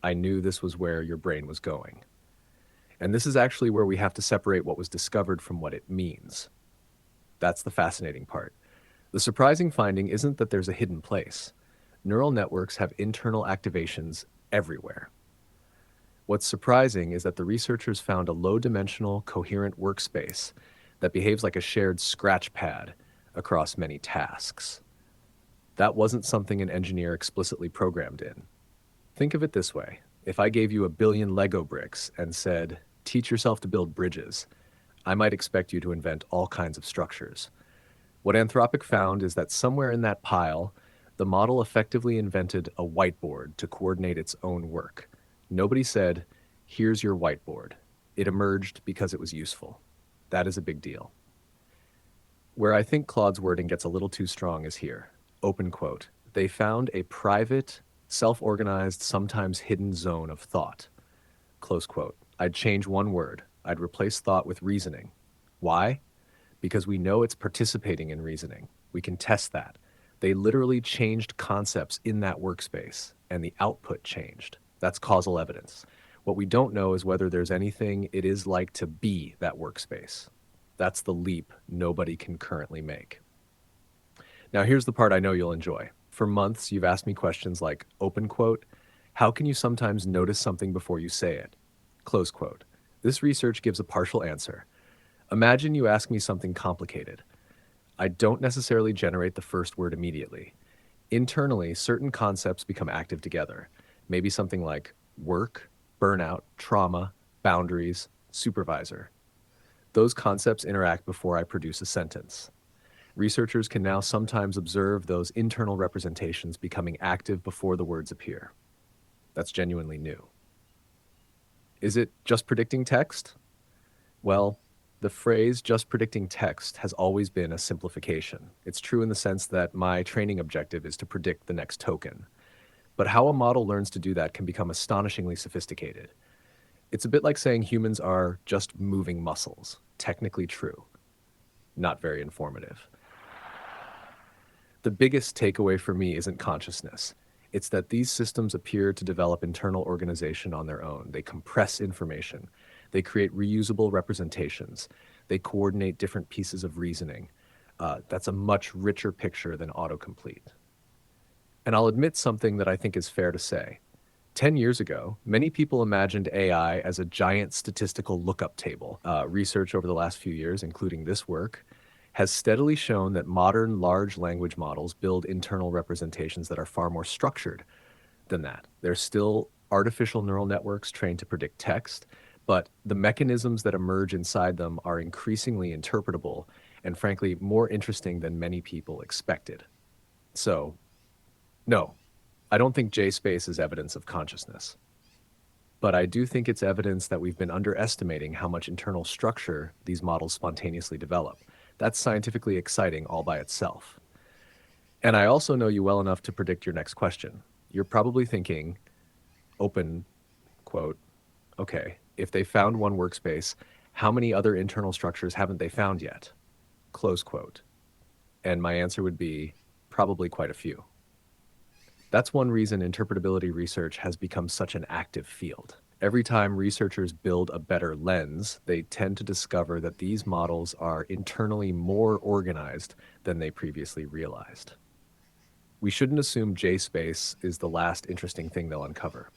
I knew this was where your brain was going. And this is actually where we have to separate what was discovered from what it means. That's the fascinating part. The surprising finding isn't that there's a hidden place. Neural networks have internal activations everywhere. What's surprising is that the researchers found a low-dimensional, coherent workspace that behaves like a shared scratch pad across many tasks. That wasn't something an engineer explicitly programmed in. Think of it this way. If I gave you a billion Lego bricks and said, teach yourself to build bridges, I might expect you to invent all kinds of structures. What Anthropic found is that somewhere in that pile, the model effectively invented a whiteboard to coordinate its own work. Nobody said, here's your whiteboard. It emerged because it was useful. That is a big deal. Where I think Claude's wording gets a little too strong is here. Open quote. They found a private, self-organized, sometimes hidden zone of thought. Close quote. I'd change one word. I'd replace thought with reasoning. Why? Because we know it's participating in reasoning. We can test that. They literally changed concepts in that workspace, and the output changed. That's causal evidence. What we don't know is whether there's anything it is like to be that workspace. That's the leap nobody can currently make. Now, here's the part I know you'll enjoy. For months, you've asked me questions like, open quote, how can you sometimes notice something before you say it? Close quote. This research gives a partial answer. Imagine you ask me something complicated. I don't necessarily generate the first word immediately. Internally, certain concepts become active together. Maybe something like work, burnout, trauma, boundaries, supervisor. Those concepts interact before I produce a sentence. Researchers can now sometimes observe those internal representations becoming active before the words appear. That's genuinely new. Is it just predicting text? Well, the phrase just predicting text has always been a simplification. It's true in the sense that my training objective is to predict the next token. But how a model learns to do that can become astonishingly sophisticated. It's a bit like saying humans are just moving muscles. Technically true. Not very informative. The biggest takeaway for me isn't consciousness. It's that these systems appear to develop internal organization on their own. They compress information. They create reusable representations. They coordinate different pieces of reasoning. That's a much richer picture than autocomplete. And I'll admit something that I think is fair to say. 10 years ago, many people imagined AI as a giant statistical lookup table. Research over the last few years, including this work, has steadily shown that modern large language models build internal representations that are far more structured than that. They're still artificial neural networks trained to predict text, but the mechanisms that emerge inside them are increasingly interpretable and frankly more interesting than many people expected. So, no, I don't think JSpace is evidence of consciousness. But I do think it's evidence that we've been underestimating how much internal structure these models spontaneously develop. That's scientifically exciting all by itself. And I also know you well enough to predict your next question. You're probably thinking, open quote, okay, if they found one workspace, how many other internal structures haven't they found yet? Close quote. And my answer would be probably quite a few. That's one reason interpretability research has become such an active field. Every time researchers build a better lens, they tend to discover that these models are internally more organized than they previously realized. We shouldn't assume JSpace is the last interesting thing they'll uncover.